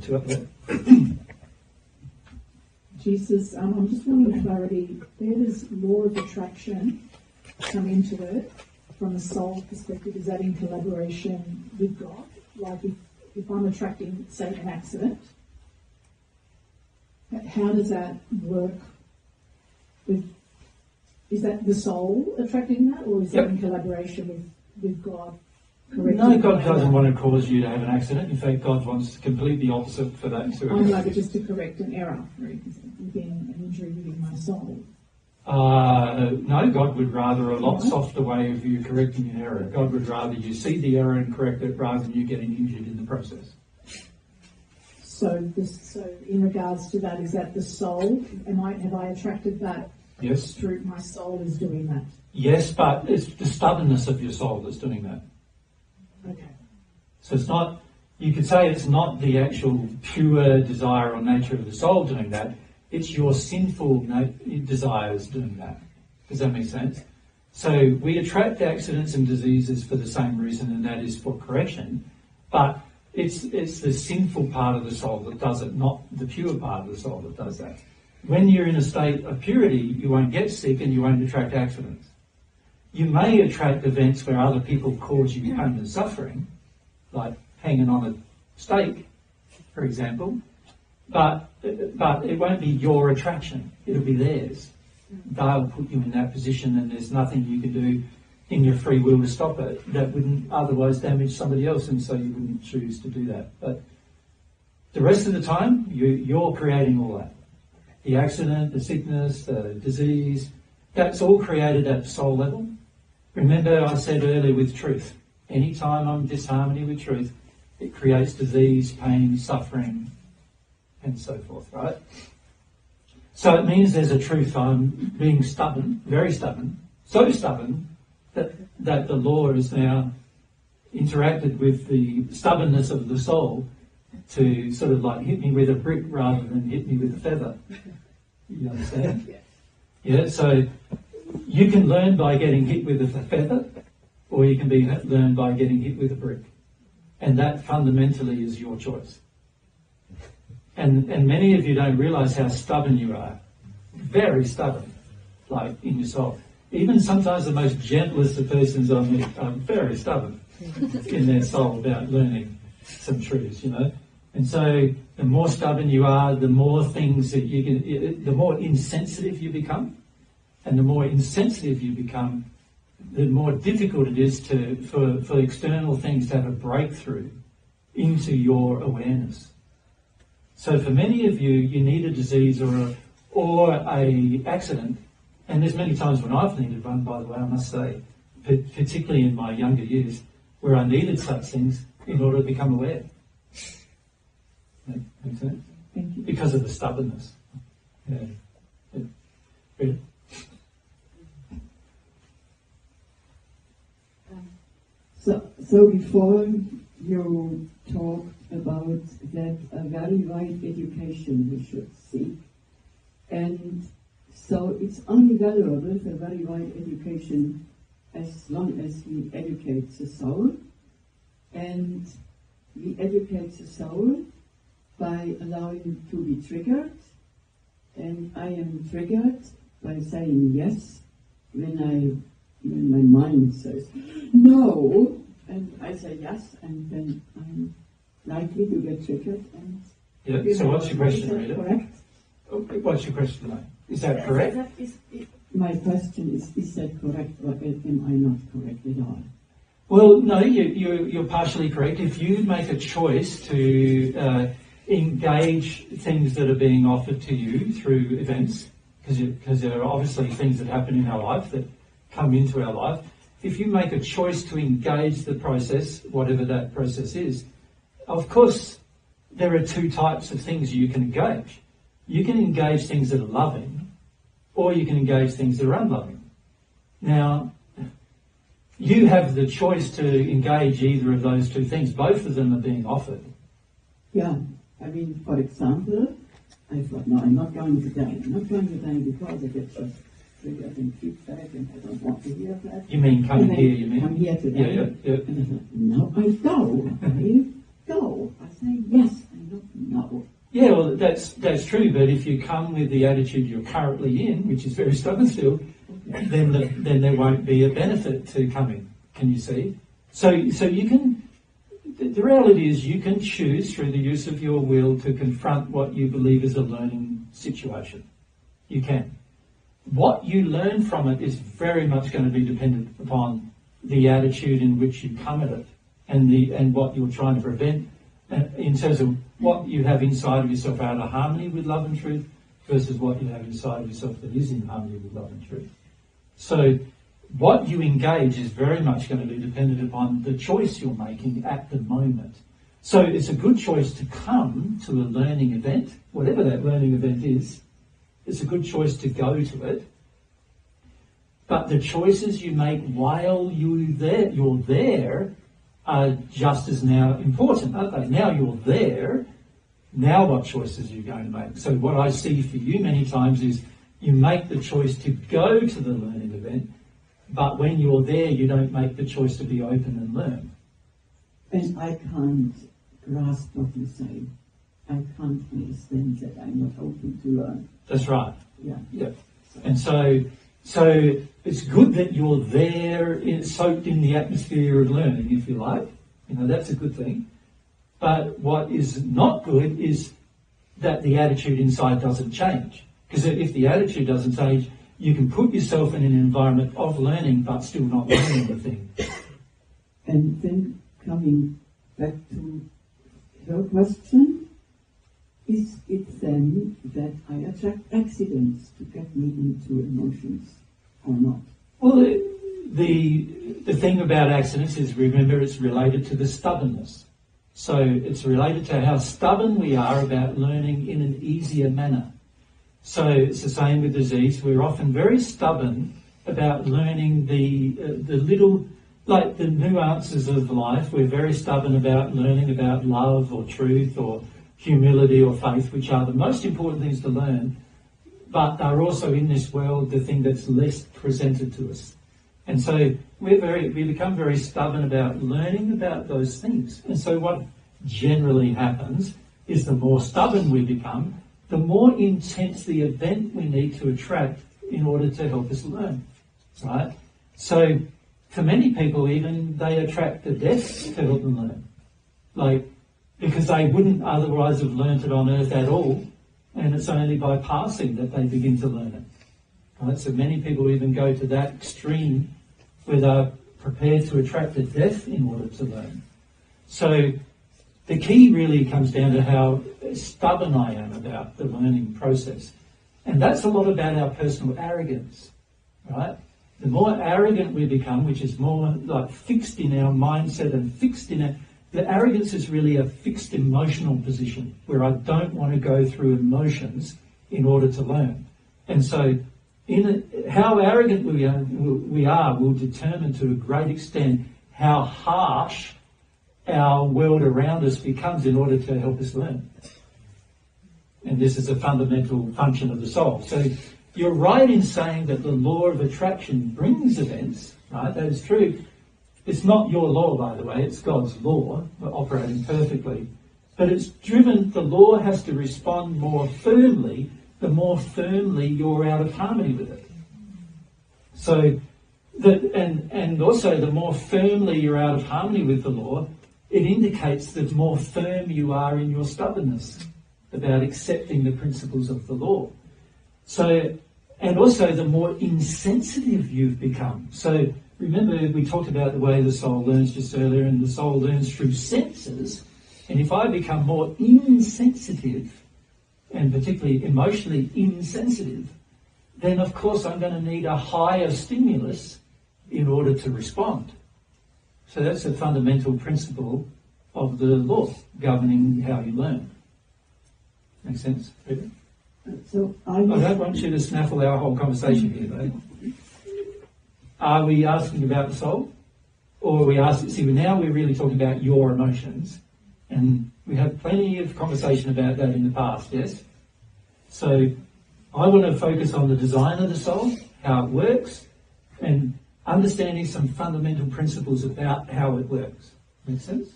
two up there. Jesus, I'm just wanting clarity. Where does law of attraction come into it from a soul perspective? Is that in collaboration with God? Like if I'm attracting, say, an accident, how does that work with, is that the soul attracting that, or is that in collaboration with God? No, God doesn't want to cause you to have an accident. In fact, God wants completely opposite for that to occur. Like just to correct an error within an injury within my soul. No, God would rather a lot softer way of you correcting an error. God would rather you see the error and correct it rather than you getting injured in the process. So in regards to that, is that the soul? Have I attracted that? Yes. Through my soul is doing that. Yes, but it's the stubbornness of your soul that's doing that. Okay. So it's not, you could say it's not the actual pure desire or nature of the soul doing that. It's your sinful desires doing that. Does that make sense? So we attract accidents and diseases for the same reason, and that is for correction. But it's the sinful part of the soul that does it, not the pure part of the soul that does that. When you're in a state of purity, you won't get sick and you won't attract accidents. You may attract events where other people cause you pain and suffering, like hanging on a stake, for example, but it won't be your attraction, it'll be theirs. They'll put you in that position and there's nothing you can do in your free will to stop it. That wouldn't otherwise damage somebody else, and so you wouldn't choose to do that. But the rest of the time, you're creating all that. The accident, the sickness, the disease, that's all created at soul level. Remember I said earlier with truth, anytime I'm in disharmony with truth, it creates disease, pain, suffering, and so forth, right? So it means there's a truth. I'm being stubborn, very stubborn, so stubborn that the law has now interacted with the stubbornness of the soul to sort of like hit me with a brick rather than hit me with a feather. You understand? Yeah, so you can learn by getting hit with a feather, or you can learn by getting hit with a brick. And that fundamentally is your choice. And many of you don't realise how stubborn you are. Very stubborn, like in your soul. Even sometimes the most gentlest of persons I meet are very stubborn in their soul about learning some truths, you know. And so the more stubborn you are, the more things that the more insensitive you become. And the more insensitive you become, the more difficult it is for external things to have a breakthrough into your awareness. So for many of you, you need a disease or a accident, and there's many times when I've needed one, by the way, I must say, particularly in my younger years, where I needed such things in order to become aware. Make sense? Thank you. Because of the stubbornness. Yeah. Yeah. So before you talked about that a very wide education we should seek, and so it's only valuable, a very wide education, as long as we educate the soul, and we educate the soul by allowing it to be triggered, and I am triggered by saying yes when my mind says no, and I say yes, and then I'm likely to get triggered. And yeah. So what's your question, Rita? Correct? What's your question, mate? Is that correct? My question is that correct, or am I not correct at all? Well, no, you're partially correct. If you make a choice to engage things that are being offered to you through events, because there are obviously things that happen in our life that come into our life. If you make a choice to engage the process, whatever that process is, of course, there are two types of things you can engage. You can engage things that are loving, or you can engage things that are unloving. Now, you have the choice to engage either of those two things. Both of them are being offered. Yeah, I mean, for example, I thought, no, I'm not going to die. I'm not going to die because I get just triggered and feedback, and I don't want to hear that. You mean come here, you mean? Come here today. Yeah. And I thought, no, I go. I go. I say yes, I don't know. Yeah, well, that's true. But if you come with the attitude you're currently in, which is very stubborn still, then there won't be a benefit to coming. Can you see? So you can. The reality is you can choose through the use of your will to confront what you believe is a learning situation. You can. What you learn from it is very much going to be dependent upon the attitude in which you come at it and what you're trying to prevent in terms of what you have inside of yourself out of harmony with love and truth versus what you have inside of yourself that is in harmony with love and truth. So what you engage is very much going to be dependent upon the choice you're making at the moment. So it's a good choice to come to a learning event, whatever that learning event is. It's a good choice to go to it. But the choices you make while you're there are just as now important, aren't they? Now you're there, now what choices are you going to make? So what I see for you many times is you make the choice to go to the learning event, but when you're there, you don't make the choice to be open and learn. And I can't grasp what you say. I can't understand that I'm not open to learn. That's right. Yeah. And so it's good that you're there, soaked in the atmosphere of learning, if you like. That's a good thing. But what is not good is that the attitude inside doesn't change. Because if the attitude doesn't change, you can put yourself in an environment of learning, but still not learning the thing. And then coming back to her question, is it then that I attract accidents to get me into emotions or not? Well, the thing about accidents is, remember, it's related to the stubbornness. So it's related to how stubborn we are about learning in an easier manner. So it's the same with disease. We're often very stubborn about learning the little, like the nuances of life. We're very stubborn about learning about love or truth or humility or faith, which are the most important things to learn, but they're also in this world the thing that's less presented to us. And so we become very stubborn about learning about those things. And so what generally happens is the more stubborn we become, the more intense the event we need to attract in order to help us learn, right? So for many people even, they attract the death to help them learn. Because they wouldn't otherwise have learnt it on earth at all, and it's only by passing that they begin to learn it. Right? So many people even go to that extreme where they're prepared to attract the death in order to learn. So the key really comes down to how stubborn I am about the learning process. And that's a lot about our personal arrogance, right? The more arrogant we become, which is more like fixed in our mindset and fixed in it, the arrogance is really a fixed emotional position where I don't want to go through emotions in order to learn. And so how arrogant we are will determine to a great extent how harsh our world around us becomes in order to help us learn. And this is a fundamental function of the soul. So you're right in saying that the law of attraction brings events, right? That is true. It's not your law, by the way, it's God's law, operating perfectly. But it's driven, the law has to respond more firmly, the more firmly you're out of harmony with it. So, and also the more firmly you're out of harmony with the law, it indicates the more firm you are in your stubbornness about accepting the principles of the law. So, and also the more insensitive you've become. So, remember, we talked about the way the soul learns just earlier, and the soul learns through senses. And if I become more insensitive, and particularly emotionally insensitive, then of course I'm going to need a higher stimulus in order to respond. So that's a fundamental principle of the law governing how you learn. Make sense, Peter? So I don't want you to snaffle our whole conversation here, though. Are we asking about the soul? Or are we asking... See, now we're really talking about your emotions. And we had plenty of conversation about that in the past, yes? So I want to focus on the design of the soul, how it works, and understanding some fundamental principles about how it works. Make sense?